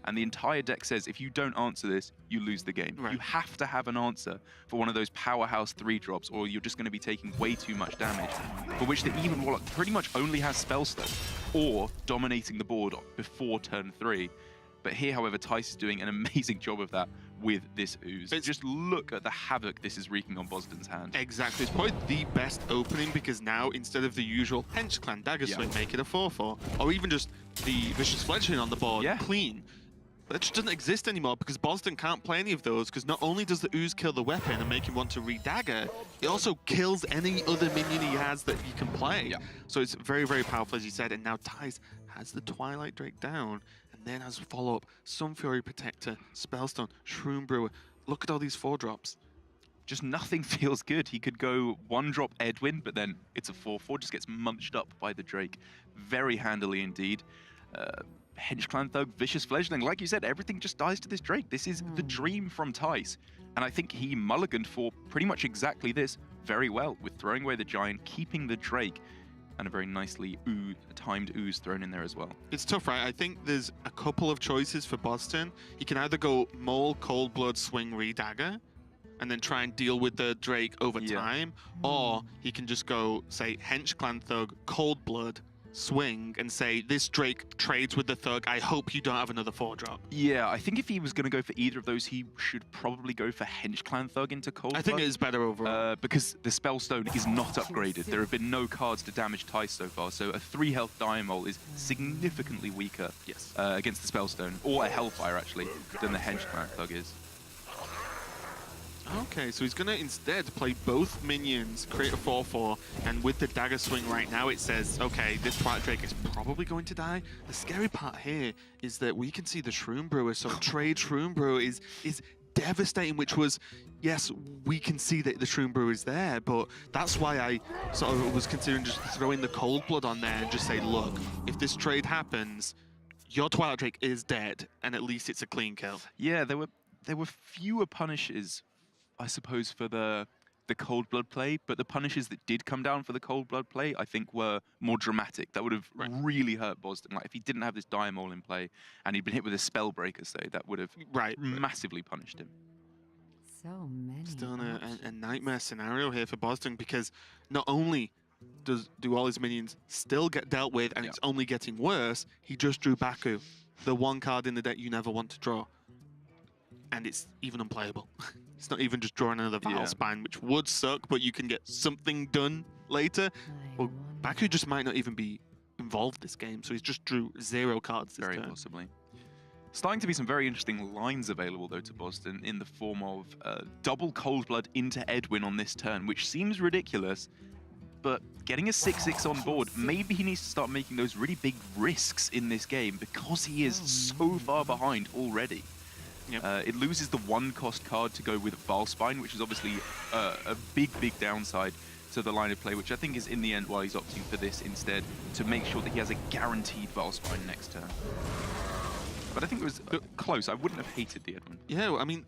And the entire deck says, if you don't answer this, you lose the game. Right. You have to have an answer for one of those powerhouse 3-drops, or you're just going to be taking way too much damage. For which the Even Warlock pretty much only has Spellstone, or dominating the board before turn 3. But here, however, Thijs is doing an amazing job of that with this Ooze. Just look at the havoc this is wreaking on Bozzzton's hand. Exactly. It's probably the best opening because now, instead of the usual Hench Clan Dagger Swing, make it a 4/4. Or even just the Vicious Fledgling on the board, clean. But that just doesn't exist anymore because Bozzzton can't play any of those, because not only does the Ooze kill the weapon and make him want to re-dagger, it also kills any other minion he has that he can play. So it's very, very powerful, as you said. And now Thijs has the Twilight Drake down, and then as a follow-up, Sunfury Protector, Spellstone, Shroom Brewer. Look at all these 4-drops. Just nothing feels good. He could go 1-drop Edwin, but then it's a 4/4, just gets munched up by the Drake. Very handily indeed. Hench Clan Thug, Vicious Fledgling, like you said, everything just dies to this Drake. This is the dream from Thijs. And I think he mulliganed for pretty much exactly this very well, with throwing away the Giant, keeping the Drake, and a very nicely timed Ooze thrown in there as well. It's tough, right? I think there's a couple of choices for Bozzzton. He can either go Mole, Cold Blood, Swing, Re-Dagger, and then try and deal with the Drake over time, or he can just go, say, Hench Clan Thug, Cold Blood, Swing, and say, this Drake trades with the Thug, I hope you don't have another 4-drop. Yeah, I think if he was going to go for either of those, he should probably go for Hench Clan Thug into Cold Blood. I think it is better overall. Because the Spellstone is not upgraded. There have been no cards to damage Thijs so far, so a 3-health Diamol is significantly weaker against the Spellstone, or a Hellfire actually, than the Hench Clan Thug is. Okay, so he's going to instead play both minions, create a 4/4, and with the Dagger Swing right now, it says, okay, this Twilight Drake is probably going to die. The scary part here is that we can see the Shroom Brewer, so trade Shroom Brewer is devastating, which was, yes, we can see that the Shroom Brewer is there, but that's why I sort of was considering just throwing the Cold Blood on there and just say, look, if this trade happens, your Twilight Drake is dead, and at least it's a clean kill. Yeah, there were fewer punishes, I suppose, for the Cold Blood play, but the punishes that did come down for the Cold Blood play, I think, were more dramatic. That would have really hurt Bozzzton. Like, if he didn't have this Diamol in play and he'd been hit with a Spellbreaker, say, that would have massively punished him. So many. Still in a nightmare scenario here for Bozzzton, because not only do all his minions still get dealt with, and it's only getting worse, he just drew Baku, the one card in the deck you never want to draw. And it's even unplayable. It's not even just drawing another Vial Spine, which would suck, but you can get something done later. Well, Baku just might not even be involved this game, so he's just drew 0 cards this turn. Very possibly. Starting to be some very interesting lines available, though, to Bozzzton in the form of double Cold Blood into Edwin on this turn, which seems ridiculous, but getting a 6/6 on board, maybe he needs to start making those really big risks in this game because he is so far behind already. It loses the 1-cost card to go with Valspine, which is obviously a big downside to the line of play, which I think is in the end why he's opting for this instead, to make sure that he has a guaranteed Valspine next turn. But I think it was close. I wouldn't have hated the Edwin. Yeah, I mean,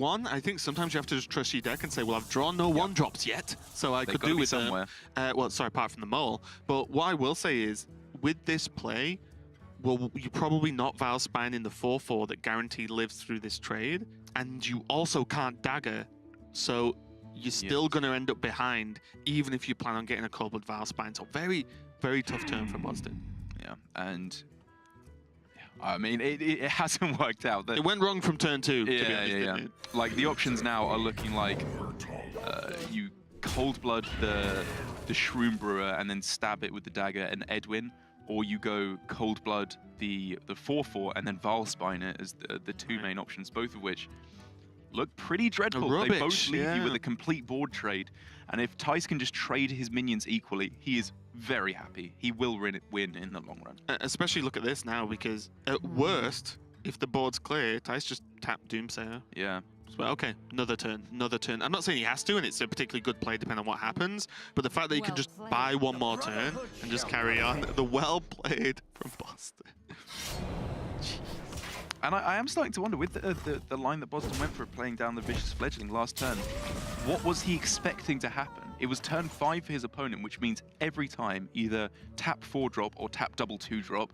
I think sometimes you have to just trust your deck and say, well, I've drawn no 1-drops yet, so I could do with somewhere. Well, sorry, apart from the Mole. But what I will say is, with this play, well, you probably not Valspine in the 4/4 that guaranteed lives through this trade, and you also can't Dagger, so you're still going to end up behind, even if you plan on getting a Cold Blood Valspine. So very, very tough turn for Bozzzton. Yeah, and I mean, it hasn't worked out. It went wrong from turn 2, to be honest, didn't it? Like, the options now are looking like you Cold Blood the Shroom Brewer and then stab it with the Dagger and Edwin, or you go Cold Blood the 4/4 and then Valspine it as the two main options, both of which look pretty dreadful. They both leave you with a complete board trade. And if Thijs can just trade his minions equally, he is very happy. He will win in the long run. Especially look at this now, because at worst, if the board's clear, Thijs just tap Doomsayer. Yeah. Well, okay, another turn, another turn. I'm not saying he has to, and it's a particularly good play depending on what happens, but the fact that he can just buy one more turn and just carry on, the well played from Bozzzton. And I am starting to wonder, with the line that Bozzzton went for playing down the Vicious Fledgling last turn, what was he expecting to happen? It was turn 5 for his opponent, which means every time either tap 4-drop or tap double 2-drop.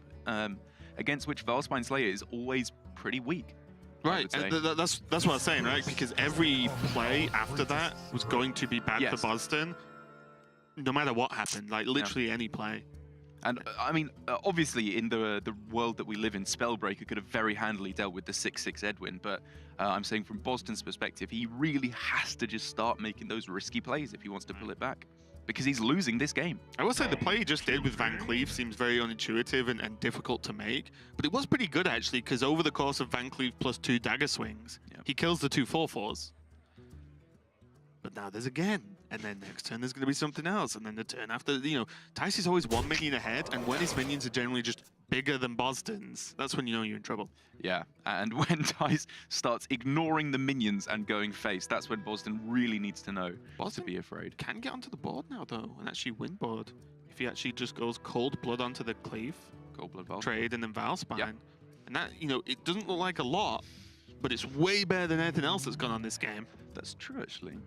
against which Valspine Slayer is always pretty weak. Right, and that's what I was saying, right? Because every play after that was going to be bad for Bozzzton, no matter what happened, like literally any play. And I mean, obviously, in the world that we live in, Spellbreaker could have very handily dealt with the 6-6 Edwin, but I'm saying from Bozzzton's perspective, he really has to just start making those risky plays if he wants to pull it back, because he's losing this game. I will say the play he just did with Van Cleef seems very unintuitive and difficult to make, but it was pretty good actually, because over the course of Van Cleef plus 2 dagger swings, he kills the 2 4/4s. But now there's again, and then next turn there's going to be something else, and then the turn after, you know, Thijs is always 1 minion ahead, and when his minions are generally just bigger than Bozzdon's, that's when you know you're in trouble. Yeah, and when Thijs starts ignoring the minions and going face, that's when Bozzzton really needs to know to be afraid. Can get onto the board now, though, and actually win board. If he actually just goes cold blood onto the Cleave, cold blood Valspine. Trade, and then Valspine. And that, you know, it doesn't look like a lot, but it's way better than anything else that's gone on this game. That's true, actually.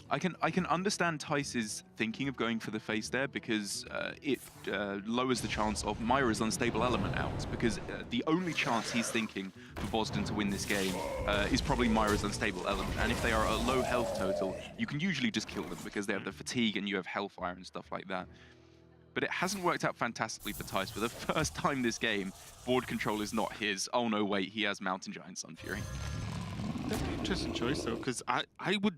I can understand Thijs's thinking of going for the face there, because it lowers the chance of Myra's unstable element out, because the only chance he's thinking for Bozzzton to win this game is probably Myra's unstable element, and if they are a low health total, you can usually just kill them because they have the fatigue and you have Hellfire and stuff like that. But it hasn't worked out fantastically for Thijs. For the first time this game, board control is not his. Oh no, wait, he has Mountain Giant Sun Fury. That's an interesting choice though, because I would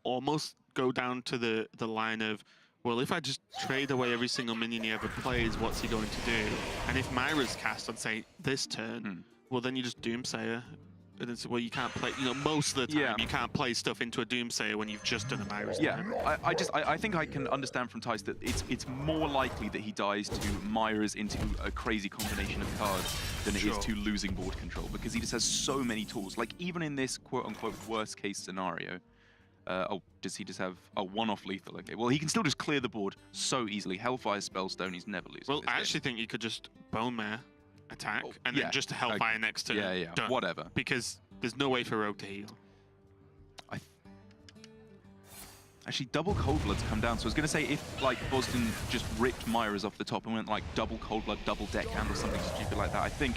almost go down to the line of, well, if I just trade away every single minion he ever plays, what's he going to do? And if Myra's cast on, say, this turn, well, then you just Doomsayer. And it's, well, you can't play, you know, most of the time, you can't play stuff into a Doomsayer when you've just done a Myra's turn. I think I can understand from Thijs that it's more likely that he dies to Myra's into a crazy combination of cards than it is to losing board control, because he just has so many tools. Like, even in this quote-unquote worst-case scenario, oh, does he just have a one-off lethal? Okay, well, he can still just clear the board so easily. Hellfire, Spellstone, he's never losing. Well, I actually think you could just Bone Mare, attack, and then just Hellfire next turn. Done. Whatever. Because there's no way for Rogue to heal. Actually, double Cold Blood's come down, so I was going to say if, like, Bozzzton just ripped Myra's off the top and went, like, double Cold Blood, double Deckhand or something stupid like that, I think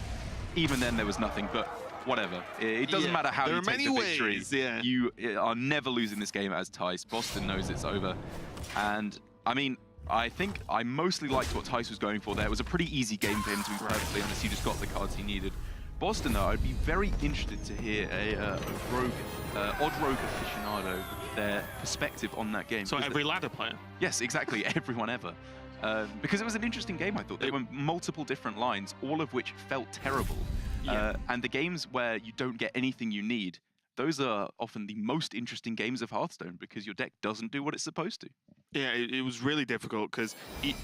even then there was nothing, but whatever. It doesn't matter how you take the victory. You are never losing this game as Thijs. Bozzzton knows it's over. And, I mean, I think I mostly liked what Thijs was going for there. It was a pretty easy game for him, to be perfectly honest. He just got the cards he needed. Bozzzton, though, I'd be very interested to hear a odd rogue aficionado, their perspective on that game. So every ladder player? Yes, exactly. Everyone ever. Because it was an interesting game, I thought. There were multiple different lines, all of which felt terrible. And the games where you don't get anything you need, those are often the most interesting games of Hearthstone, because your deck doesn't do what it's supposed to. Yeah, it was really difficult, because,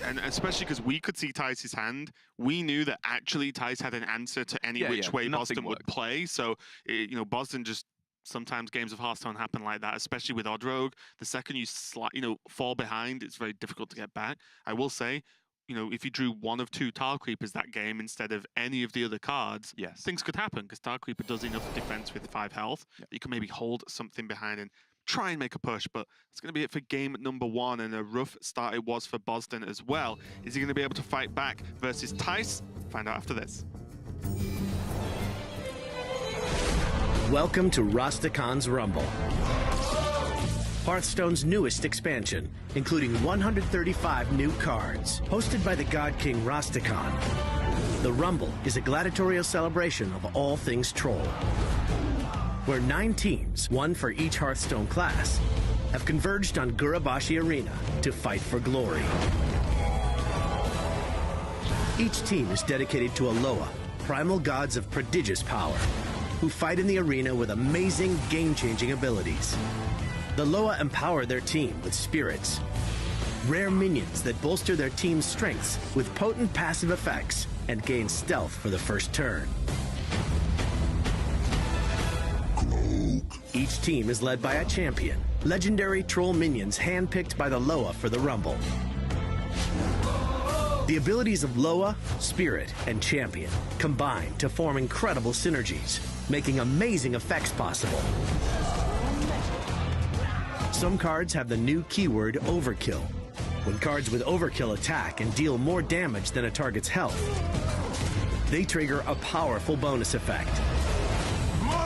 and especially because we could see Thijs' hand, we knew that actually Thijs had an answer to any which way Bozzzton would play. So, you know, Bozzzton just, sometimes games of Hearthstone happen like that, especially with Odd Rogue. The second you fall behind, it's very difficult to get back. I will say, you know, if you drew one of 2 Tar Creepers that game instead of any of the other cards, things could happen, because Tar Creeper does enough defense with 5 health that you can maybe hold something behind and try and make a push. But it's going to be it for game number 1, and a rough start it was for Bozzzton as well. Is he going to be able to fight back versus Thijs? Find out after this. Welcome to Rastakhan's Rumble, Hearthstone's newest expansion, including 135 new cards. Hosted by the God King Rastakhan, the Rumble is a gladiatorial celebration of all things troll, where 9 teams, 1 for each Hearthstone class, have converged on Gurabashi Arena to fight for glory. Each team is dedicated to Aloha, primal gods of prodigious power, who fight in the arena with amazing, game-changing abilities. The Loa empower their team with spirits, rare minions that bolster their team's strengths with potent passive effects and gain stealth for the first turn. Each team is led by a champion, legendary troll minions handpicked by the Loa for the Rumble. The abilities of Loa, Spirit, and Champion combine to form incredible synergies, making amazing effects possible. Some cards have the new keyword Overkill, When cards with overkill attack and deal more damage than a target's health, they trigger a powerful bonus effect.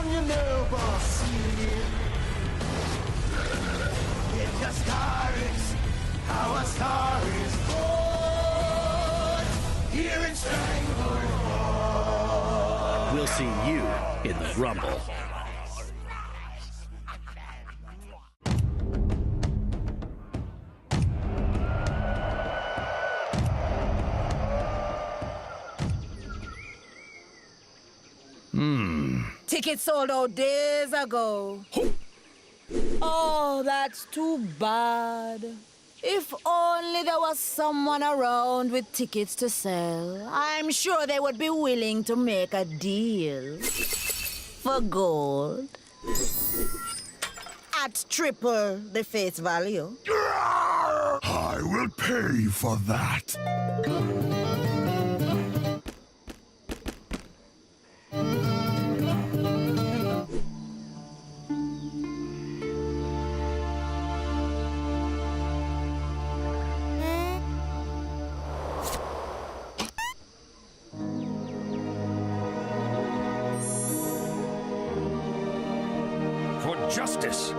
You never see it just starts how a star is born here in Strangford. We'll see you in the Rumble. Tickets sold out days ago. Oh, that's too bad. If only there was someone around with tickets to sell, I'm sure they would be willing to make a deal. For gold. At triple the face value. I will pay for that. Justice.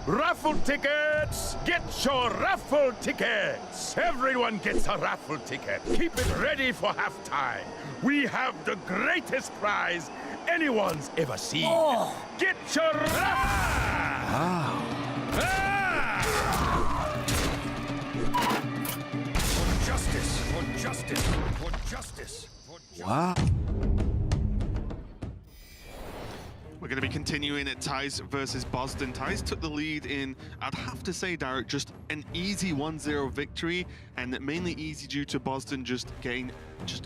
Raffle tickets! Get your raffle tickets! Everyone gets a raffle ticket. Keep it ready for halftime. We have the greatest prize anyone's ever seen. Oh. Get your raffle! For justice! For justice! For justice! Wow. We're going to be continuing at Thijs versus Bozzzton. Thijs took the lead in, I'd have to say, Derek, just an easy 1-0 victory, and mainly easy due to Bozzzton just getting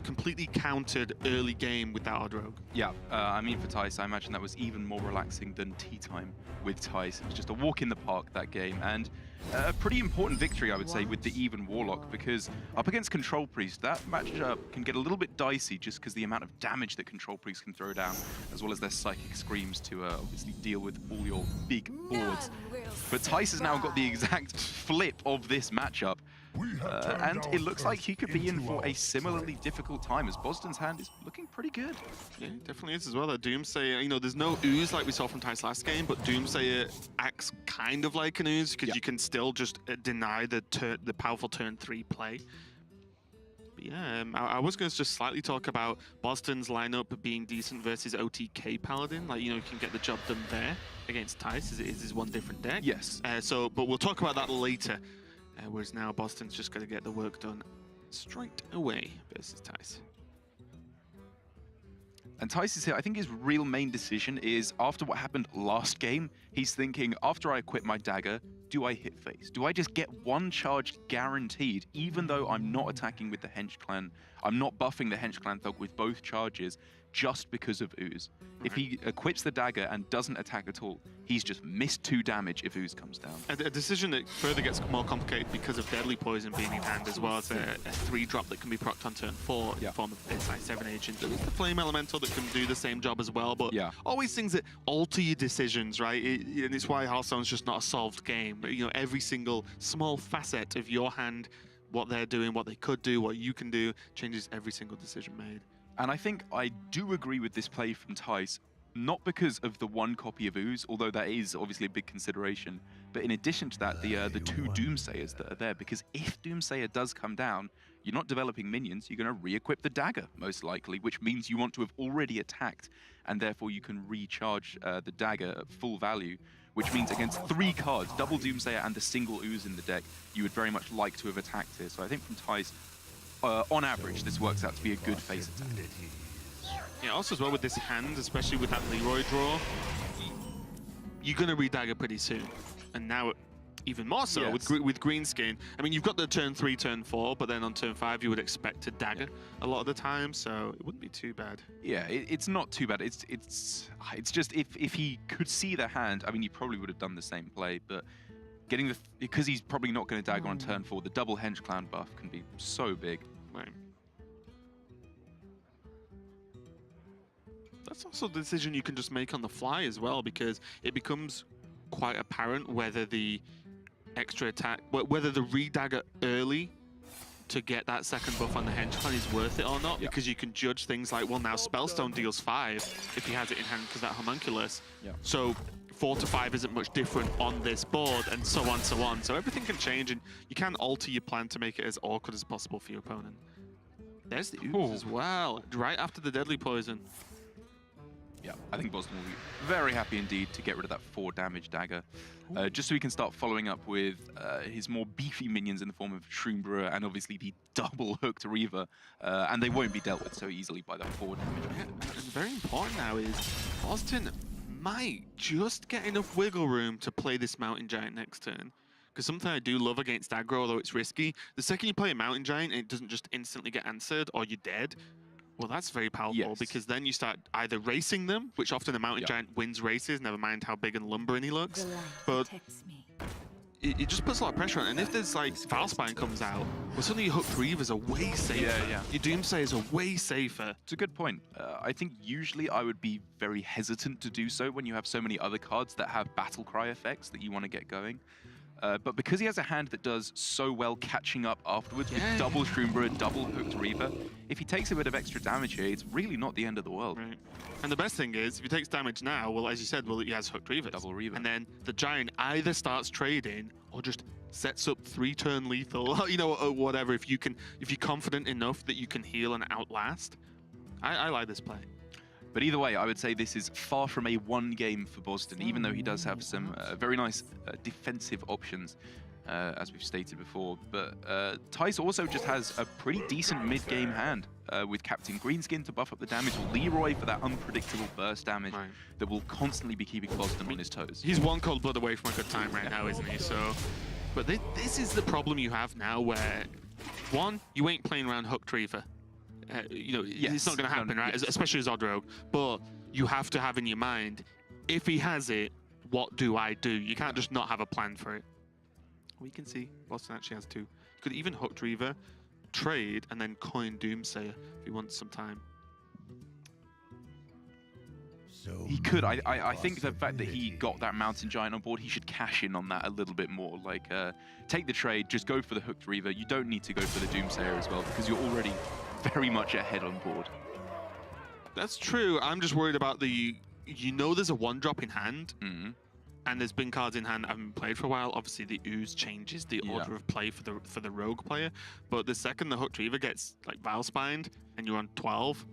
completely countered early game with that odd rogue. Yeah, I mean, for Thijs, I imagine that was even more relaxing than tea time with Thijs. It was just a walk in the park, that game, and a pretty important victory, I would say, with the even Warlock, because up against Control Priest, that matchup can get a little bit dicey just because the amount of damage that Control Priest can throw down, as well as their Psychic Screams to obviously deal with all your big boards. But Thijs has now got the exact flip of this matchup, and it looks like he could be in for a similarly difficult time, as Bozzzton's hand is looking pretty good. Yeah, it definitely is as well. That Doomsayer, you know, there's no ooze like we saw from Thijs last game, but Doomsayer acts kind of like an ooze because you can still just deny the powerful turn 3 play. But yeah, I was going to just slightly talk about Bozzzton's lineup being decent versus OTK Paladin. Like, you know, you can get the job done there against Thijs. It is one different deck. Yes. But we'll talk about that later. Whereas now Bozzzton's just going to get the work done straight away versus Thijs. And Thijs is here. I think his real main decision is, after what happened last game, he's thinking, after I equip my dagger, do I hit face? Do I just get one charge guaranteed, even though I'm not attacking with the Hench Clan? I'm not buffing the Hench Clan Thug with both charges just because of Ooze. If he equips the dagger and doesn't attack at all, he's just missed 2 damage if Ooze comes down. A decision that further gets more complicated because of Deadly Poison being in hand, as well as a 3-drop that can be procced on turn 4 in the form of SI 7 agent. There is the Flame Elemental that can do the same job as well, but always things that alter your decisions, right? And it's why Hearthstone's just not a solved game. But, you know, every single small facet of your hand, what they're doing, what they could do, what you can do, changes every single decision made. And I think I do agree with this play from Thijs, not because of the 1 copy of Ooze, although that is obviously a big consideration, but in addition to that, the 2 Doomsayers that are there, because if Doomsayer does come down, you're not developing minions, you're going to re-equip the dagger, most likely, which means you want to have already attacked, and therefore you can recharge the dagger at full value, which means against 3 cards, double Doomsayer and the single Ooze in the deck, you would very much like to have attacked here. So I think from Thijs, on average, this works out to be a good face attack. Yeah, also as well with this hand, especially with that Leroy draw, you're going to re-dagger pretty soon. And now, even more so with Greenskin. I mean, you've got the turn 3, turn 4, but then on turn 5, you would expect to dagger a lot of the time, so it wouldn't be too bad. Yeah, it's not too bad. It's just if he could see the hand, I mean, he probably would have done the same play, but getting because he's probably not going to dagger on turn 4, the double Hench Clan buff can be so big. Right. That's also a decision you can just make on the fly as well, because it becomes quite apparent whether the extra attack, whether the re-dagger early to get that second buff on the Henge Clan is worth it or not, because you can judge things like, well, now Spellstone deals 5 if he has it in hand because that Homunculus. So 4 to 5 isn't much different on this board, and so on, so on. So everything can change, and you can alter your plan to make it as awkward as possible for your opponent. There's the ooze as well, right after the Deadly Poison. Yeah, I think Bozzzton will be very happy indeed to get rid of that 4 damage dagger, just so he can start following up with his more beefy minions in the form of Shroom Brewer and obviously the double hooked Reaver, and they won't be dealt with so easily by the 4 damage. And very important now is Bozzzton might just get enough wiggle room to play this Mountain Giant next turn. Because something I do love against aggro, although it's risky, the second you play a Mountain Giant, it doesn't just instantly get answered or you're dead. Well, that's very powerful, because then you start either racing them, which often the Mountain Giant wins races, never mind how big and lumbering he looks. But it just puts a lot of pressure on it. And if there's like Valspine comes out, well, suddenly your Hooked Reavers are way safer. Your Doomsayers are way safer. It's a good point. I think usually I would be very hesitant to do so when you have so many other cards that have Battle Cry effects that you want to get going. But because he has a hand that does so well catching up afterwards with double Shroom Brewer, double Hooked Reaver, if he takes a bit of extra damage here, it's really not the end of the world. Right. And the best thing is, if he takes damage now, well, as you said, well, he has Hooked Reaver. Double Reaver. And then the Giant either starts trading or just sets up 3-turn lethal, you know, or whatever. If you're confident enough that you can heal and outlast. I like this play. But either way, I would say this is far from a one game for Bozzzton, even though he does have some very nice defensive options, as we've stated before. But Thijs also just has a pretty decent mid-game hand with Captain Greenskin to buff up the damage, Leroy for that unpredictable burst damage that will constantly be keeping Bozzzton on his toes. He's one cold blood away from a good time right now, isn't he? So, but this is the problem you have now, where one, you ain't playing around Hooked Reaver. You know, it's not going to happen, right? Especially as Odd Rogue. But you have to have in your mind, if he has it, what do I do? You can't just not have a plan for it. We can see Bozzzton actually has 2. You could even Hooked Reaver, trade, and then coin Doomsayer if he wants some time. He could. I think the fact that he got that Mountain Giant on board, he should cash in on that a little bit more. Like, take the trade, just go for the Hooked Reaver. You don't need to go for the Doomsayer as well, because you're already very much ahead on board. That's true. I'm just worried about the... You know there's a 1-drop in hand, and there's been cards in hand that haven't been played for a while. Obviously, the ooze changes the order of play for the rogue player. But the second the Hooked Reaver gets, like, Valspined, and you're on 12...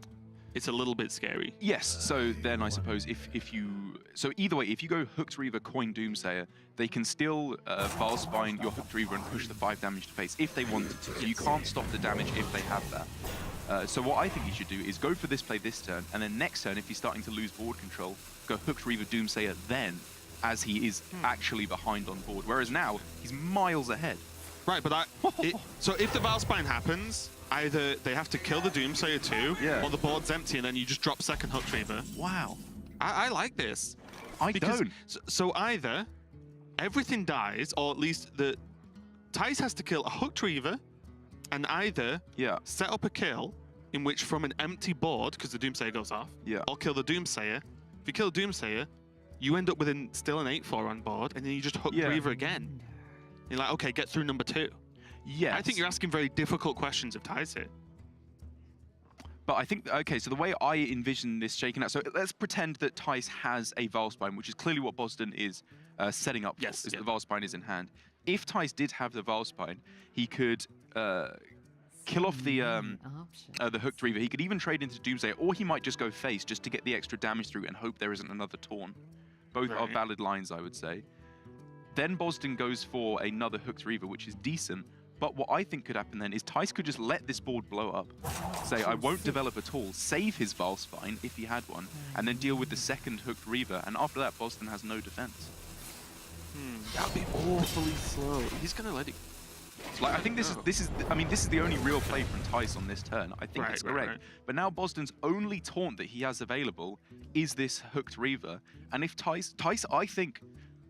It's a little bit scary. Yes, so then I suppose if you... So either way, if you go Hooked Reaver, coin Doomsayer, they can still Valspine your Hooked Reaver and push the 5 damage to face if they wanted to. So you can't stop the damage if they have that. So what I think you should do is go for this play this turn, and then next turn, if he's starting to lose board control, go Hooked Reaver, Doomsayer then, as he is actually behind on board. Whereas now, he's miles ahead. Right, but so if the Valspine happens, either they have to kill the Doomsayer too, or the board's empty and then you just drop second Hooked Reaver. Wow. I like this. I don't. So either everything dies, or at least the Thijs has to kill a Hooked Reaver, and either set up a kill in which from an empty board, because the Doomsayer goes off, or kill the Doomsayer. If you kill Doomsayer, you end up with still an 8-4 on board, and then you just Hooked Reaver again. You're like, okay, get through number 2. Yes. I think you're asking very difficult questions of Thijs here. But I think, okay, so the way I envision this shaking out, so let's pretend that Thijs has a Valspine, which is clearly what Bozzzton is setting up for, is the Valspine is in hand. If Thijs did have the Valspine, he could kill off the Hooked Reaver. He could even trade into Doomsayer, or he might just go face just to get the extra damage through and hope there isn't another Taunt. Both are valid lines, I would say. Then Bozzzton goes for another Hooked Reaver, which is decent. But what I think could happen then is Thijs could just let this board blow up, say, I won't develop at all, save his Valspine if he had one, and then deal with the second Hooked Reaver. And after that, Bozzzton has no defense. That would be awfully slow. He's going to let it... Like, I think this is the only real play from Thijs on this turn. I think it's correct. Right. But now Bozzdon's only taunt that he has available is this Hooked Reaver. And if Thijs, I think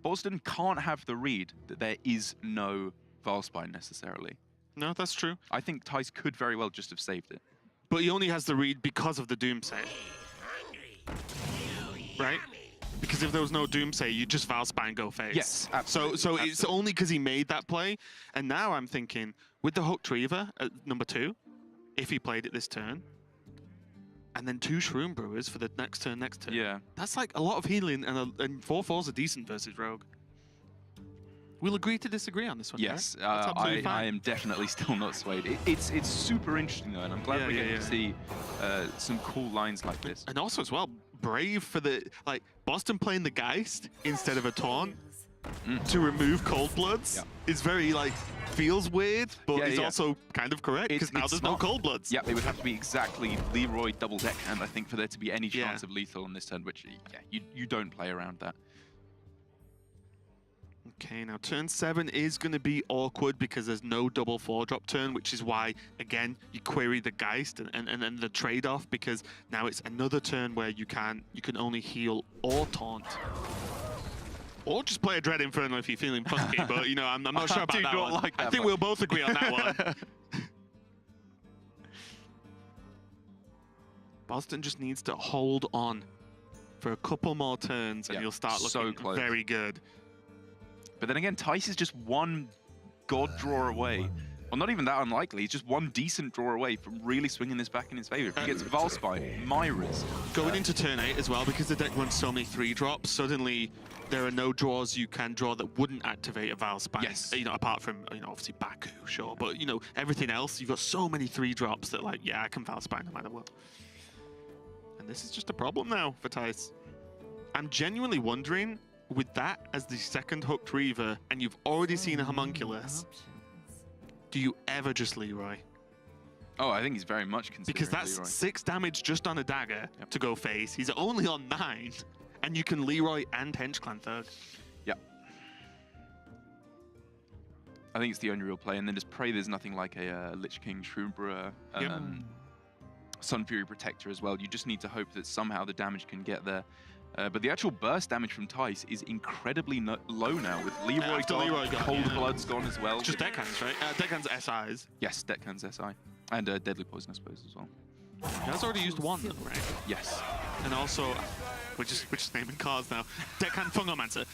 Bozzdton can't have the read that there is no Valspine necessarily. No, that's true. I think Thijs could very well just have saved it. But he only has the read because of the Doomsayer. right? Because if there was no Doomsay, you just Valspine go face. Yes, So absolutely. it's Absolutely. only because he made that play. And now I'm thinking, with the Hooked Reaver at number 2, if he played it this turn, and then 2 Shroom Brewers for the next turn, Yeah. that's like a lot of healing, and 4/4s are decent versus Rogue. We'll agree to disagree on this one. Yes, right? That's absolutely I fine. am definitely still not swayed. It's super interesting though, and I'm glad Yeah, we're yeah, getting to see some cool lines like this. And also as well, brave for the Bozzzton playing the Geist instead of a Taunt to remove Cold Bloods Yeah. is very feels weird, but Yeah, is yeah. also kind of correct because now it's there's smart. no Cold Bloods. Yeah, it would have to be exactly Leroy double deckhand, I think, for there to be any chance Yeah. of lethal on this turn, which you don't play around that. Okay, now turn 7 is going to be awkward because there's no double 4-drop turn, which is why, again, you query the Geist and the trade-off, because now it's another turn where you can only heal or taunt. Or just play a Dread Inferno if you're feeling funky, but, I'm not sure about do that not one. like that I think much. we'll both agree on that one. Bozzzton just needs to hold on for a couple more turns, and Yeah, you'll start so looking close. very good. But then again, Tice is just one god draw away. Well, not even that unlikely. He's just one decent draw away from really swinging this back in his favor. If he gets Valspine, Myra's. Going into turn 8 as well, because the deck runs so many 3-drops, suddenly there are no draws you can draw that wouldn't activate a Valspine. Yes. Apart from, obviously Baku, sure. But, everything else, you've got so many 3-drops that, I can Valspine no matter what. And this is just a problem now for Tice. I'm genuinely wondering, with that as the second Hooked Reaver, and you've already seen a Homunculus, do you ever just Leroy? Oh, I think he's very much considering Because that's Leroy. 6 damage just on a dagger to go face. He's only on 9, and you can Leroy and Hench Clan Thug. Yeah. I think it's the only real play, and then just pray there's nothing like a Lich King, Shroom Sun Fury Protector as well. You just need to hope that somehow the damage can get there. But the actual burst damage from Tice is incredibly low now, with Leroy After gone, Leroy gone, Cold yeah. Blood's gone as well. It's just deckhands, right? Deckhands SIs. Yes, Deckhand's SI. And Deadly Poison, I suppose, as well. He has already used 1, though, right? Yes. And also, we're just naming cards now. Deckhand Fungomancer.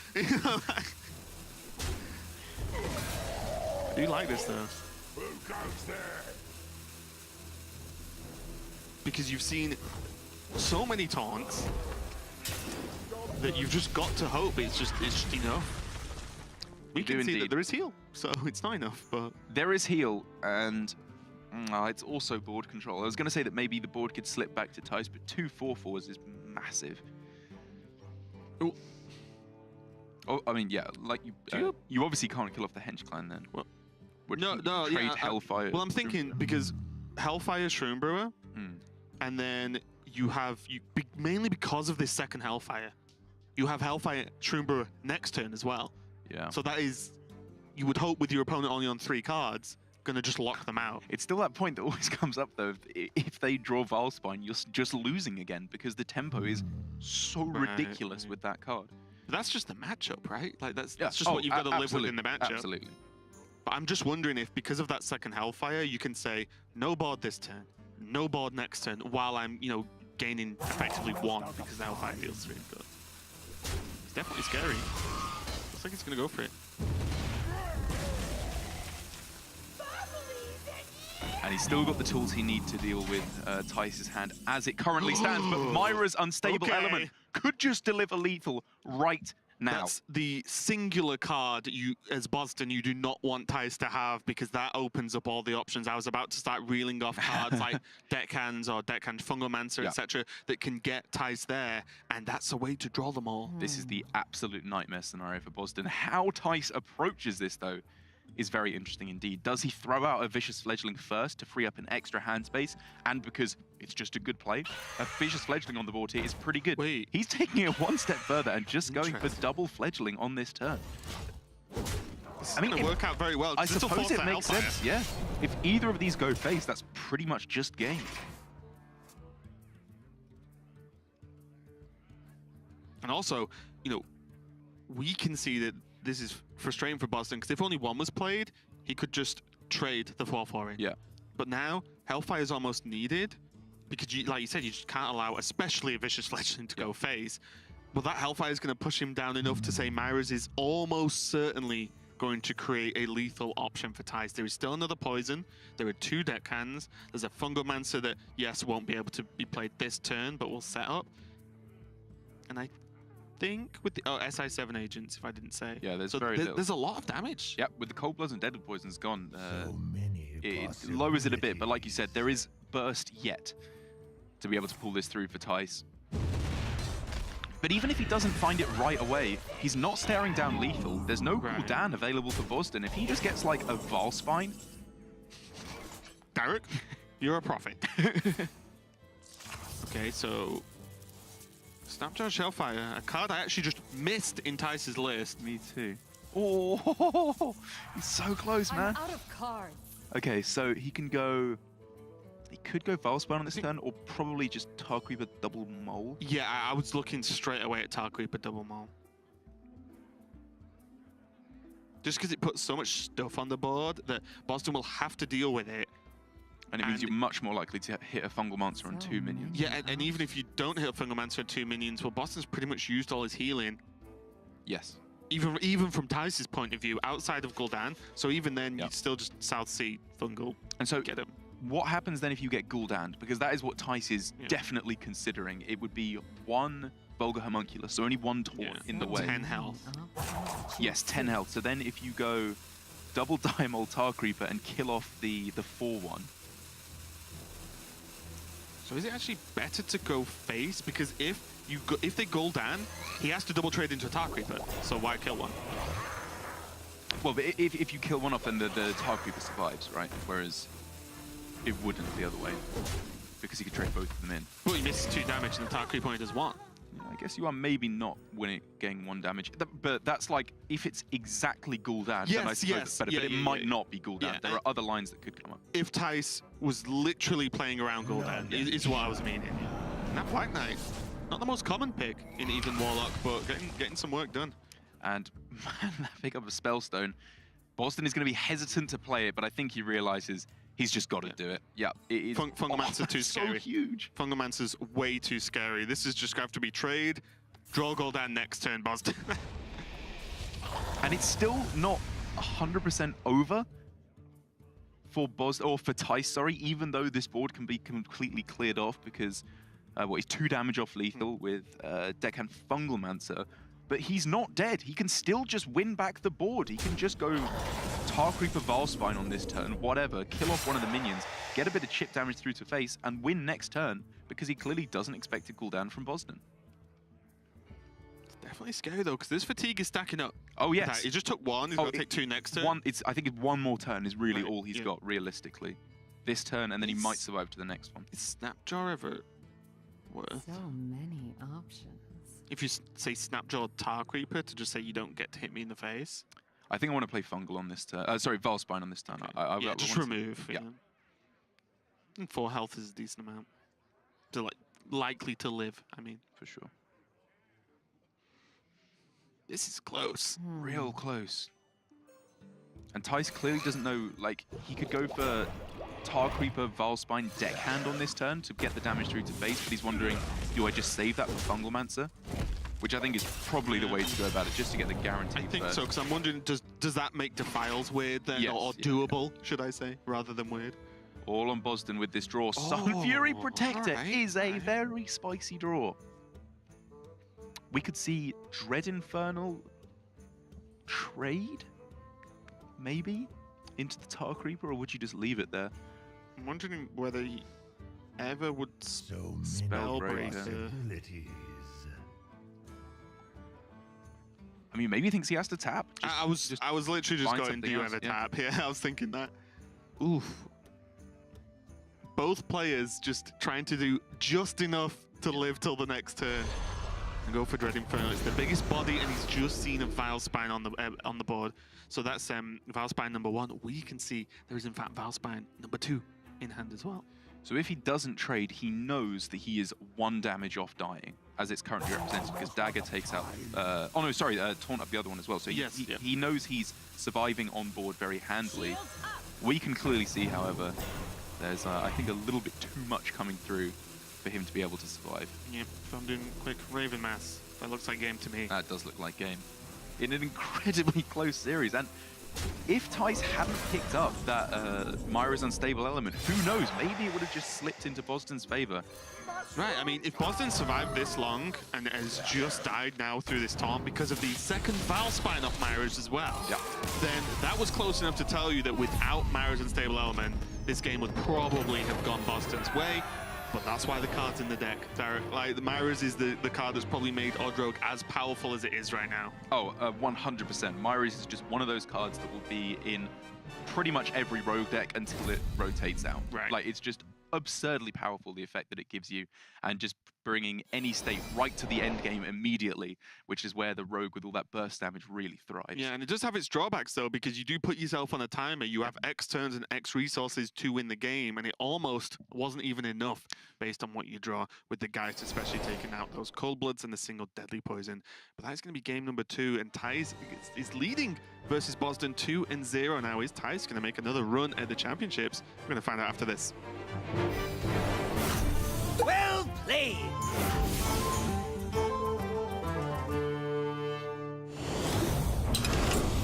I do like this, though. Because you've seen so many taunts that you've just got to hope it's just enough. We You do can see indeed. that there is heal, so it's not enough, but... There is heal, and it's also board control. I was going to say that maybe the board could slip back to Tice, but 2 4/4s is massive. Ooh. Oh, I mean, yeah, like you obviously can't kill off the Hench Clan then. Well, Would no, you trade yeah, Hellfire. well, I'm thinking because Hellfire Shroom Brewer, and then you have mainly because of this second Hellfire, you have Hellfire Shroom Brewer next turn as well. Yeah. So that is, you would hope with your opponent only on 3 cards, gonna just lock them out. It's still that point that always comes up though. If they draw Valspine, you're just losing again because the tempo is so ridiculous with that card. But that's just the matchup, right? Like that's just what you've got to live with in the matchup. Absolutely. But I'm just wondering if because of that second Hellfire, you can say no board this turn, no board next turn, while I'm gaining effectively 1 because the Hellfire deals 3. But it's definitely scary. Looks like he's gonna go for it. And he's still got the tools he needs to deal with Tice's hand as it currently stands. But Myra's Unstable Okay. Element could just deliver lethal right now. That's the singular card you, as Bozzzton, you do not want Tice to have because that opens up all the options. I was about to start reeling off cards like Deckhands or Deckhand Fungomancer, Yeah. etc., that can get Tice there, and that's a way to draw them all. This is the absolute nightmare scenario for Bozzzton. How Tice approaches this, though, is very interesting indeed. Does he throw out a Vicious Fledgling first to free up an extra hand space? And because it's just a good play, a Vicious Fledgling on the board here is pretty good. Wait. He's taking it one step further and just going for Interesting. double Fledgling on this turn. I mean, it work out very well. I 'cause this'll suppose force it the makes Hellfire. sense, yeah. If either of these go face, that's pretty much just game. And also, we can see that this is frustrating for Bozzzton because if only 1 was played, he could just trade the 4/4 in. Yeah. But now, Hellfire is almost needed because, like you said, you just can't allow, especially a Vicious Fledgling, to go phase. Well, that Hellfire is going to push him down enough to say Myra's is almost certainly going to create a lethal option for Thijs. There is still another Poison. There are 2 Deckhands. There's a Fungomancer that, yes, won't be able to be played this turn, but will set up. And I think with the SI7 agents, if I didn't say. Yeah, there's very little. There's a lot of damage. Yep, with the Cold Bloods and Deadly Poisons gone, So many it lowers it a bit. But like you said, there is burst yet to be able to pull this through for Thijs. But even if he doesn't find it right away, he's not staring down lethal. There's no cooldown available for Bozzzton. If he just gets like a Valspine... Derek, you're a prophet. Okay, so... Snapjaw Shellfire, a card I actually just missed in Thijs' list. Me too. Oh, he's so close, man. I'm out of cards. Okay, so he can go... He could go Valspine on this turn, or probably just Tar Creeper double Mole. Yeah, I was looking straight away at Tar Creeper double Mole. Just because it puts so much stuff on the board that Bozzzton will have to deal with it. And it means you're much more likely to hit a Fungal Monster on 2 minions. Yeah, and even if you don't hit a Fungomancer on 2 minions, well, Boston's pretty much used all his healing. Yes. Even from Thijs' point of view, outside of Gul'dan, so even then, you'd still just South Sea Fungal and so get him. What happens then if you get Gul'dan? Because that is what Thijs is definitely considering. It would be 1 Vulgar Homunculus, so only 1 taunt in the way. 10 health. Yes, 10 health. So then if you go double Diamol Tar Creeper and kill off the 4-1. So is it actually better to go face? Because if they Gul'dan, he has to double trade into a Tar Creeper. So why kill one? Well, but if you kill one off, then the Tar Creeper survives, right? Whereas it wouldn't the other way, because he could trade both of them in. Well, he misses 2 damage and the Tar Creeper only does 1. Yeah, I guess you are maybe not getting 1 damage. But that's like, if it's exactly Gul'dan, then I suppose it's better. But it might not be Gul'dan. Yeah. There are other lines that could come up. If Thijs was literally playing around Gul'dan, is what I was meaning. And that Black Knight, not the most common pick in even Warlock, but getting some work done. And man, that pick up a Spellstone. Bozzzton is going to be hesitant to play it, but I think he realizes he's just got to do it. Yeah, it is. Fungomancer's too scary. So huge. Fungomancer's way too scary. This is just going to have to be trade, draw Gul'dan next turn, Bozzzton. And it's still not 100% over for Bozzzton, or for Thijs, sorry, even though this board can be completely cleared off because, he's 2 damage off lethal with Deckhand Fungalmancer. But he's not dead. He can still just win back the board. He can just go Tar Creeper Valspine on this turn, whatever, kill off one of the minions, get a bit of chip damage through to face, and win next turn, because he clearly doesn't expect a cooldown from Bozzzton. It's definitely scary, though, because this fatigue is stacking up. Oh, yes. He just took 1. He's going to take 2 next turn. I think it's 1 more turn is really all he's got, realistically. This turn, and then he might survive to the next one. Is Snapjaw ever worth? So many options. If you say Snapjaw Tar Creeper to just say you don't get to hit me in the face? I think I want to play Fungal on this turn. Sorry, Valspine on this turn. Okay. Just remove. Yeah. And 4 health is a decent amount. To likely to live, I mean. For sure. This is close. Real close. And Thijs clearly doesn't know, like, he could go for Tar Creeper, Valspine, Deckhand on this turn to get the damage through to base, but he's wondering, do I just save that for Fungalmancer? Which I think is probably the way to go about it, just to get the guarantee. I think so, because I'm wondering, does that make Defiles weird then, yes, or doable, should I say, rather than weird? All on Bozzzton with this draw. Sun Fury Protector is a very spicy draw. We could see Dread Infernal trade, maybe, into the Tar Creeper, or would you just leave it there? I'm wondering whether he ever would So many Spellbreaker. possibilities. I mean, maybe he thinks he has to tap. I was literally just find going, something do you else, ever yeah. tap? Yeah, I was thinking that. Oof. Both players just trying to do just enough to live till the next turn. And go for Dread Inferno. It's the biggest body, and he's just seen a Valspine on the board. So that's Valspine number 1. We can see there is in fact Valspine number 2 in hand as well. So if he doesn't trade, he knows that he is 1 damage off dying, as it's currently represented, because Dagger takes out... taunt up the other one as well. So he knows he's surviving on board very handily. We can clearly see, however, There's, I think, a little bit too much coming through for him to be able to survive. Yep, if I'm doing quick Raven Mass, that looks like game to me. That does look like game. In an incredibly close series, and if Thijs hadn't picked up that Myra's unstable element, who knows, maybe it would have just slipped into Bozzzton's favor. Right, I mean, if Bozzzton survived this long and has just died now through this taunt because of the second Val Spine off Myra's as well, then that was close enough to tell you that without Myra's unstable element, this game would probably have gone Bozzzton's way. But that's why the card's in the deck, Derek. Like, the Myra's is the card that's probably made Odrogue as powerful as it is right now. Oh, 100%. Myra's is just one of those cards that will be in pretty much every rogue deck until it rotates out. Right. Like, it's just absurdly powerful, the effect that it gives you, and just bringing any state right to the end game immediately, which is where the rogue with all that burst damage really thrives. Yeah, and it does have its drawbacks though, because you do put yourself on a timer. You have X turns and X resources to win the game, and it almost wasn't even enough based on what you draw with the Geist, especially taking out those Cold Bloods and the single Deadly Poison. But that's going to be game number 2, and Thijs is leading versus Bozzzton 2-0 now. Is Thijs going to make another run at the championships? We're going to find out after this. Well played!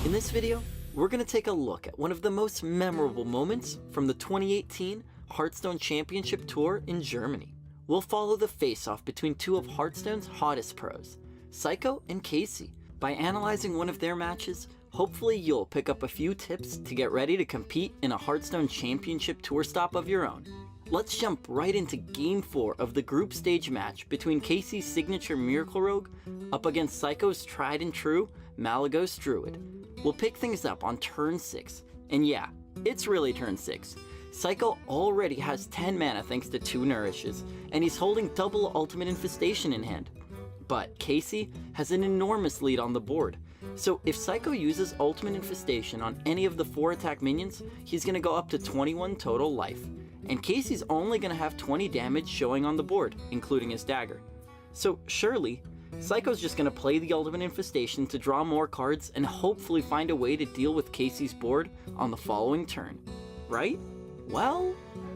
In this video, we're going to take a look at one of the most memorable moments from the 2018 Hearthstone Championship Tour in Germany. We'll follow the face-off between two of Hearthstone's hottest pros, Psycho and Casey. By analyzing one of their matches, hopefully you'll pick up a few tips to get ready to compete in a Hearthstone Championship Tour stop of your own. Let's jump right into Game 4 of the group stage match between Casey's signature Miracle Rogue up against Psycho's tried and true Malygos Druid. We'll pick things up on turn 6, and yeah, it's really turn 6. Psycho already has 10 mana thanks to 2 Nourishes, and he's holding double Ultimate Infestation in hand. But Casey has an enormous lead on the board, so if Psycho uses Ultimate Infestation on any of the 4 attack minions, he's going to go up to 21 total life. And Casey's only going to have 20 damage showing on the board, including his dagger. So surely, Psycho's just going to play the Ultimate Infestation to draw more cards and hopefully find a way to deal with Casey's board on the following turn. Right? Well,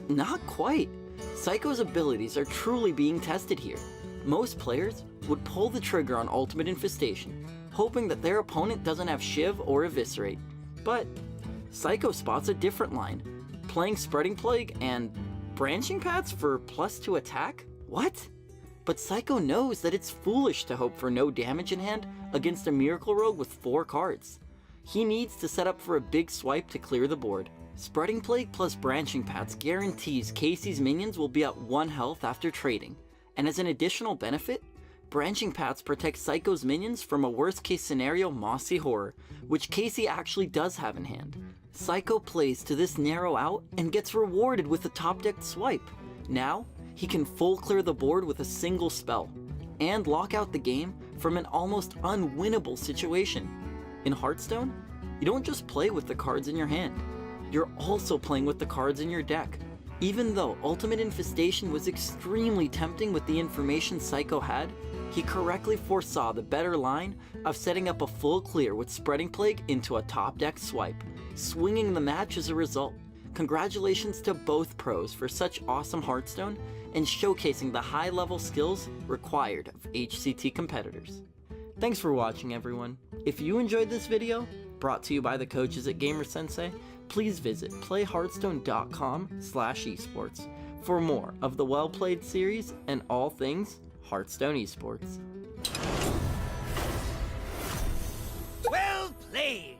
not quite. Psycho's abilities are truly being tested here. Most players would pull the trigger on Ultimate Infestation, hoping that their opponent doesn't have Shiv or Eviscerate. But Psycho spots a different line, playing Spreading Plague and Branching Paths for +2 attack? What? But Psycho knows that it's foolish to hope for no damage in hand against a Miracle Rogue with 4 cards. He needs to set up for a big swipe to clear the board. Spreading Plague plus Branching Paths guarantees Casey's minions will be at 1 health after trading, and as an additional benefit, Branching Paths protect Psycho's minions from a worst case scenario Mossy Horror, which Casey actually does have in hand. Psycho plays to this narrow out and gets rewarded with a top-decked swipe. Now, he can full clear the board with a single spell, and lock out the game from an almost unwinnable situation. In Hearthstone, you don't just play with the cards in your hand, you're also playing with the cards in your deck. Even though Ultimate Infestation was extremely tempting with the information Psycho had, he correctly foresaw the better line of setting up a full clear with Spreading Plague into a top deck swipe, swinging the match as a result. Congratulations to both pros for such awesome Hearthstone and showcasing the high level skills required of HCT competitors. Thanks for watching, everyone. If you enjoyed this video, brought to you by the coaches at GamerSensei, please visit playhearthstone.com/esports for more of the Well Played series and all things Hearthstone esports. Well played!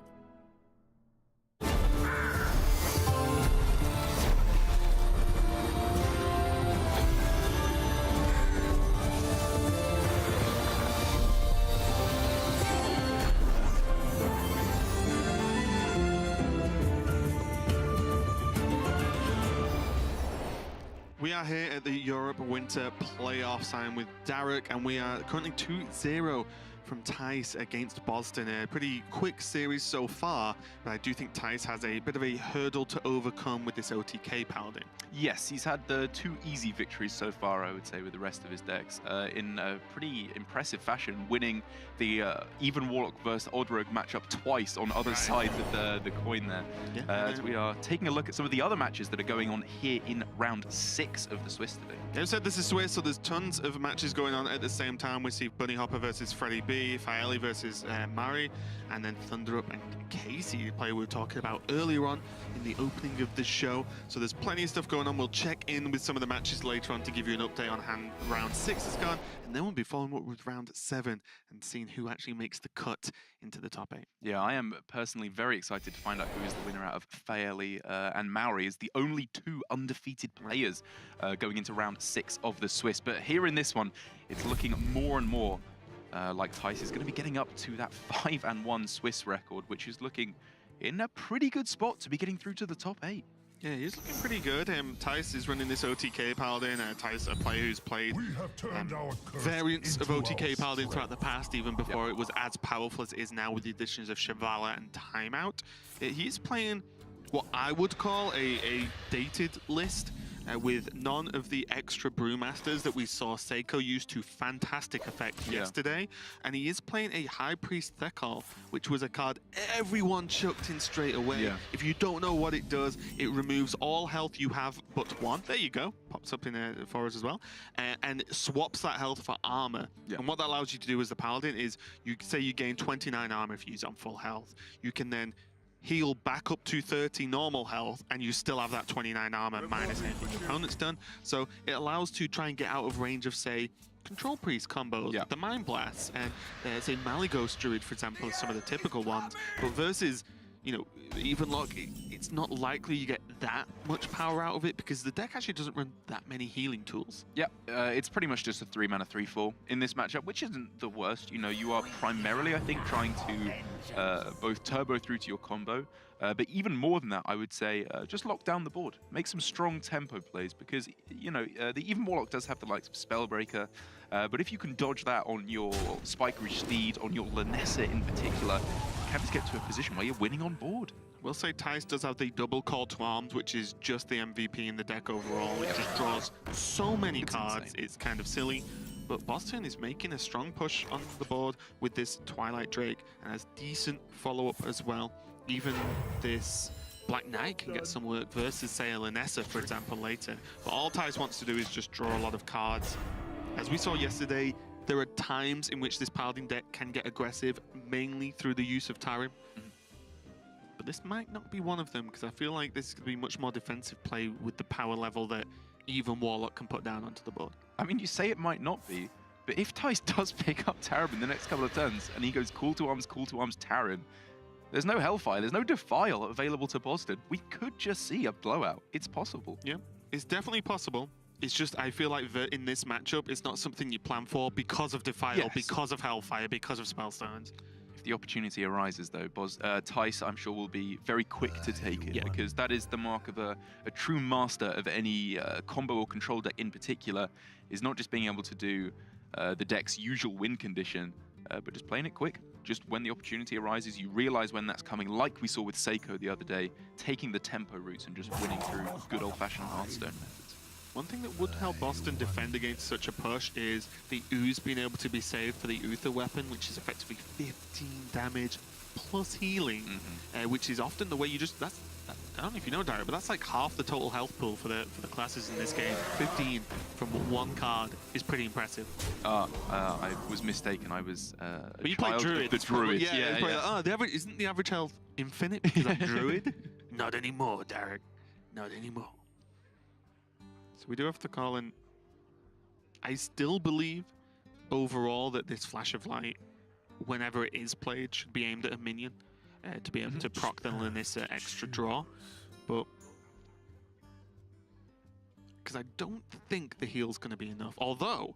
We are here at the Europe Winter Playoffs. I'm with Derek, and we are currently 2-0 from Thijs against Bozzzton. A pretty quick series so far, but I do think Thijs has a bit of a hurdle to overcome with this OTK Paladin. Yes, he's had the 2 easy victories so far, I would say, with the rest of his decks, in a pretty impressive fashion, winning the Even Warlock versus Odd Rogue matchup twice on other sides of the coin there. As we are taking a look at some of the other matches that are going on here in round 6 of the Swiss today. As I said, this is Swiss, so there's tons of matches going on at the same time. We see Bunny Hopper versus Freddie B, Faeli versus Mari, and then Thunder Up and Casey, the player we were talking about earlier on in the opening of the show. So there's plenty of stuff going on. We'll check in with some of the matches later on to give you an update on how round 6 has gone, and then we'll be following up with round 7 and seeing who actually makes the cut into the top 8. Yeah, I am personally very excited to find out who is the winner out of Faeli and Maori, as the only 2 undefeated players going into round 6 of the Swiss. But here in this one, it's looking more and more like Thijs is going to be getting up to that 5-1 Swiss record, which is looking in a pretty good spot to be getting through to the top 8. Yeah, he's looking pretty good. Thijs is running this OTK Paladin. Thijs, a player who's played variants of OTK Paladin throughout the past, even before it was as powerful as it is now with the additions of Shivala and Timeout. He's playing what I would call a dated list, with none of the extra Brewmasters that we saw Seiko use to fantastic effect yesterday. And he is playing a High Priest Thekal, which was a card everyone chucked in straight away. If you don't know what it does, it removes all health you have but 1. There you go. Pops up in there for us as well. And swaps that health for armor. And what that allows you to do as the Paladin is, you say you gain 29 armor if you use it on full health. You can then heal back up to 30 normal health, and you still have that 29 armor minus anything your opponent's done. So it allows to try and get out of range of, say, Control Priest combos, the Mind Blasts, and say Malyghost Druid, for example, some of the typical ones. But versus, you know, Even Lock, it's not likely you get that much power out of it, because the deck actually doesn't run that many healing tools. Yeah, it's pretty much just a 3-mana 3/4 in this matchup, which isn't the worst. You know, you are primarily, I think, trying to both turbo through to your combo, but even more than that, I would say, just lock down the board. Make some strong tempo plays, because, you know, the Even Warlock does have the likes of Spellbreaker, but if you can dodge that on your Spike Ridge Steed, on your Lanessa in particular, you can just get to a position where you're winning on board. We'll say Thijs does have the double Call to Arms, which is just the MVP in the deck overall. It just draws so many cards, it's kind of silly. But Bozzzton is making a strong push on the board with this Twilight Drake, and has decent follow-up as well. Even this Black Knight can get some work versus, say, a Lanessa, for example, later. But all Thijs wants to do is just draw a lot of cards. As we saw yesterday, there are times in which this Paladin deck can get aggressive, mainly through the use of Tarim. But this might not be one of them, because I feel like this could be much more defensive play with the power level that even Warlock can put down onto the board. I mean, you say it might not be, but if Thijs does pick up Tarim in the next couple of turns, and he goes Call to Arms, Tarim, there's no Hellfire, there's no Defile available to Bozzzton. We could just see a blowout. It's possible. Yeah, it's definitely possible. It's just, I feel like in this matchup, it's not something you plan for because of Defile, because of Hellfire, because of Spellstones. If the opportunity arises, though, Thijs, I'm sure, will be very quick to take it, because that is the mark of a true master of any combo or control deck in particular, is not just being able to do the deck's usual win condition, but just playing it quick. Just when the opportunity arises, you realize when that's coming, like we saw with Seiko the other day, taking the tempo routes and just winning through good old-fashioned Hearthstone methods. One thing that would help Bozzzton defend against such a push is the Ooze being able to be saved for the Uther weapon, which is effectively 15 damage plus healing, which is often the way you just... I don't know if you know, Derek, but that's like half the total health pool for the classes in this game. 15 from one card is pretty impressive. I was mistaken. I was but you play Druid. The Druid. Oh, isn't the average health infinite because I'm Druid? Not anymore, Derek. Not anymore. So we do have to call in. I still believe overall that this Flash of Light, whenever it is played, should be aimed at a minion to be able to proc the Lanessa extra draw. But because I don't think the heal's going to be enough. Although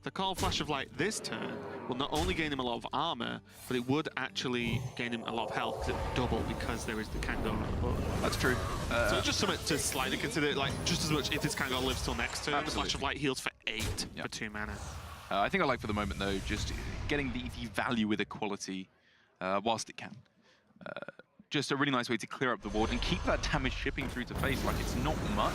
the Call Flash of Light this turn will not only gain him a lot of armor, but it would actually gain him a lot of health, because it's double because there is the Kangor on the board. That's true. So it's just something to slightly consider, like just as much if this Kangor lives till next turn, the Flash of Light heals for 8 for 2 mana. I think I like for the moment, though, just getting the value with equality whilst it can. Just a really nice way to clear up the ward and keep that damage shipping through to face. Like, it's not much,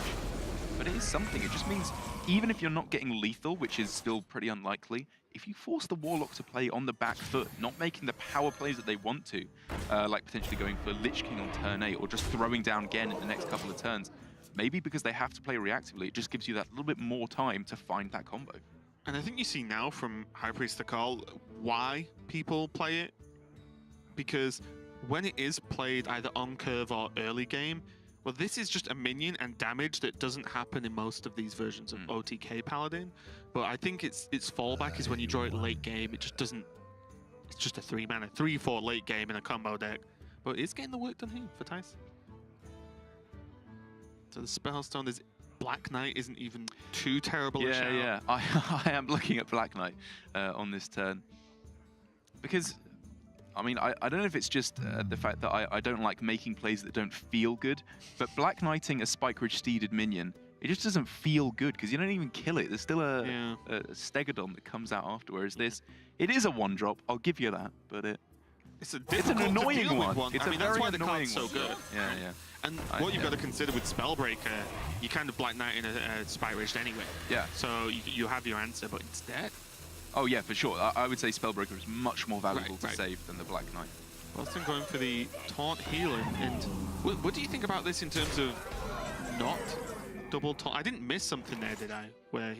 but it is something. It just means even if you're not getting lethal, which is still pretty unlikely, if you force the Warlock to play on the back foot, not making the power plays that they want to, like potentially going for Lich King on turn 8 or just throwing down Gen in the next couple of turns, maybe because they have to play reactively, it just gives you that little bit more time to find that combo. And I think you see now from High Priest Call why people play it, because when it is played either on curve or early game, well, this is just a minion and damage that doesn't happen in most of these versions of OTK Paladin. But I think its fallback is when you draw it late game. It just doesn't. It's just a 3-mana, 3/4 late game in a combo deck. But it's getting the work done here for Thijs. So the Spellstone is Black Knight isn't even too terrible a shout. Yeah. I am looking at Black Knight on this turn because. I mean, I don't know if it's just the fact that I don't like making plays that don't feel good, but Black Knighting a Spike Ridge Steeded minion, it just doesn't feel good because you don't even kill it. There's still a Stegodon that comes out afterwards. This, it is a 1-drop, I'll give you that, but it's an annoying one. It's I mean, a that's very why the annoying card's so good. Yeah. And what you've got to consider with Spellbreaker, you kind of Black Knight in a Spike Ridge anyway. Yeah. So you have your answer, but it's dead. Oh yeah, for sure. I would say Spellbreaker is much more valuable to save than the Black Knight. Bozzzton going for the taunt healing. And what do you think about this in terms of not double taunt? I didn't miss something there, did I? Where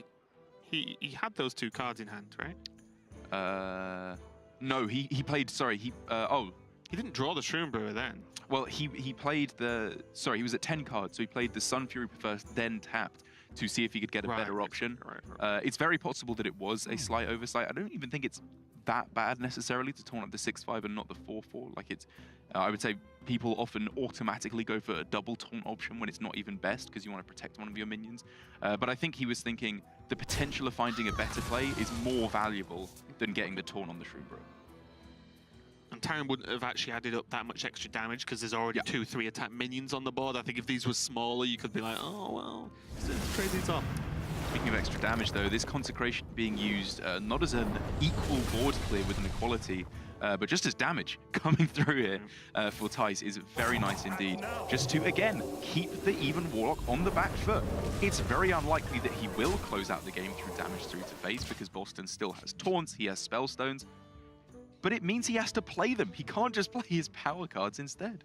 he had those 2 cards in hand, right? No, he played. Sorry, he didn't draw the Shroom Brewer then. Well, he played the. Sorry, he was at 10 cards, so he played the Sun Fury first, then tapped to see if he could get a better option. Right. It's very possible that it was a slight oversight. I don't even think it's that bad necessarily to taunt up the 6/5 and not the 4/4. Like it's, I would say people often automatically go for a double taunt option when it's not even best because you want to protect one of your minions. But I think he was thinking the potential of finding a better play is more valuable than getting the taunt on the Shroom Brewer. And Tyron wouldn't have actually added up that much extra damage because there's already 2-3 attack minions on the board. I think if these were smaller, you could be like, oh, well, trade these off. Speaking of extra damage, though, this Consecration being used not as an equal board clear with an equality, but just as damage coming through here for Thijs is very nice indeed. Just to, again, keep the even Warlock on the back foot. It's very unlikely that he will close out the game through damage through to face because Bozzzton still has Taunts, he has Spellstones, but it means he has to play them. He can't just play his power cards instead.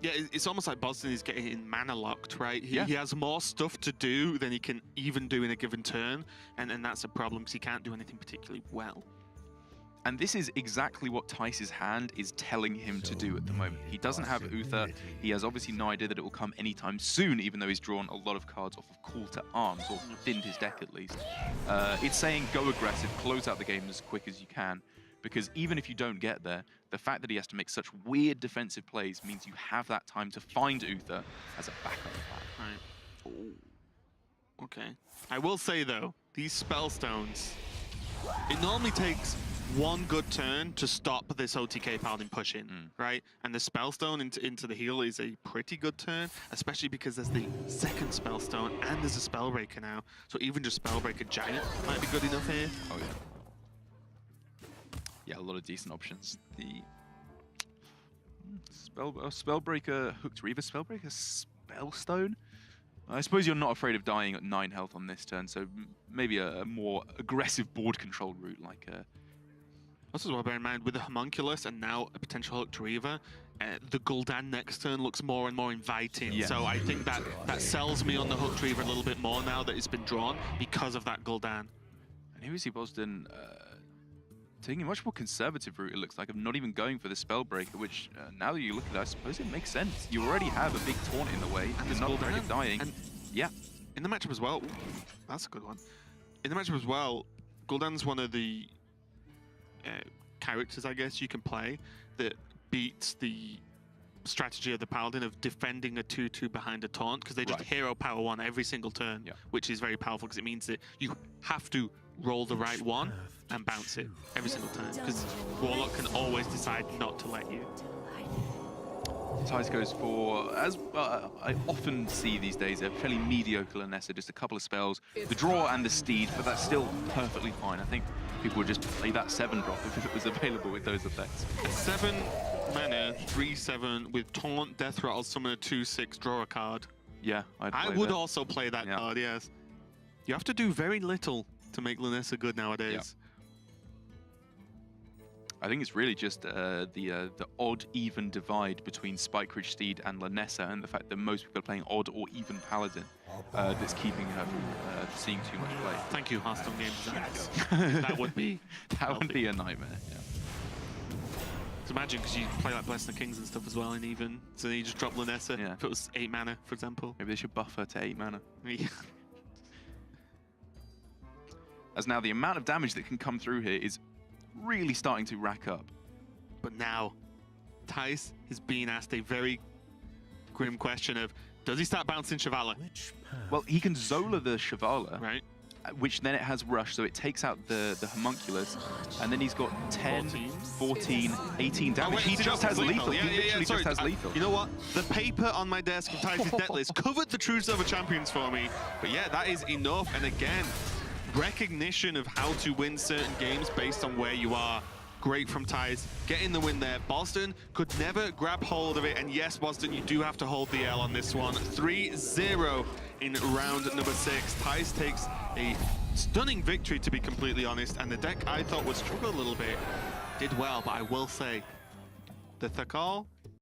Yeah, it's almost like Bozzzton is getting mana locked, right? He has more stuff to do than he can even do in a given turn, and that's a problem because he can't do anything particularly well. And this is exactly what Thijs' hand is telling him to do at the moment. He doesn't have Uther. He has obviously no idea that it will come anytime soon, even though he's drawn a lot of cards off of Call to Arms, or thinned his deck at least. It's saying go aggressive, close out the game as quick as you can, because even if you don't get there, the fact that he has to make such weird defensive plays means you have that time to find Uther as a backup plan. Right. Ooh. Okay. I will say, though, these Spellstones, it normally takes one good turn to stop this OTK Paladin push-in, right? And the Spellstone into the heal is a pretty good turn, especially because there's the second Spellstone and there's a Spellbreaker now. So even just Spellbreaker Giant might be good enough here. Oh, yeah. Yeah, a lot of decent options. The Spellbreaker Hooked Reaver, Spellbreaker Spellstone. I suppose you're not afraid of dying at 9 health on this turn, so maybe a more aggressive board control route like Also, as well, bear in mind, with the Homunculus and now a potential Hooked Reaver, the Gul'dan next turn looks more and more inviting. Yeah. So I think that sells me on the Hooked Reaver a little bit more now that it's been drawn because of that Gul'dan. And here we see Bozzzton taking a much more conservative route, it looks like, of not even going for the Spellbreaker, which now that you look at it, I suppose it makes sense. You already have a big taunt in the way, and you're not afraid of dying. And yeah. In the matchup as well, that's a good one. In the matchup as well, Gul'dan's one of the characters, I guess, you can play that beats the strategy of the Paladin of defending a 2/2 behind a taunt, because they just hero power 1 every single turn, which is very powerful because it means that you have to roll the right one and bounce it every single time, because Warlock can always decide not to let you. Thijs goes for, as I often see these days, a fairly mediocre Lanessa, just a couple of spells, the draw and the steed, but that's still perfectly fine. I think people would just play that 7-drop if it was available with those effects. 7 mana, 3/7 with Taunt, Death Rattle, Summon a 2/6, draw a card. Yeah, I would also play that card, yes. You have to do very little to make Lanessa good nowadays. I think it's really just the odd even divide between Spike Ridge Steed and Lanessa, and the fact that most people are playing odd or even Paladin that's keeping her from seeing too much play. Thank you, Hearthstone Games. That would be a nightmare. Yeah. So imagine, because you play like Bless the Kings and stuff as well in even, so then you just drop Lanessa if it was 8 mana, for example. Maybe they should buff her to 8 mana. Yeah. As now the amount of damage that can come through here is really starting to rack up. But now, Thijs is being asked a very grim question of, does he start bouncing Shivala? Well, he can Zola the Shivala, right? Which then it has Rush, so it takes out the Homunculus, and then he's got 10, 14, 18 damage. He just has lethal. He literally just has lethal. You know what? The paper on my desk from Thijs' deck list covered the True Silver Champions for me. But yeah, that is enough. And again, recognition of how to win certain games based on where you are. Great from Thijs, getting the win there. Bozzzton could never grab hold of it, and yes, Bozzzton, you do have to hold the L on this one. 3-0 in round number 6. Thijs takes a stunning victory, to be completely honest, and the deck I thought would struggle a little bit did well, but I will say the Thakal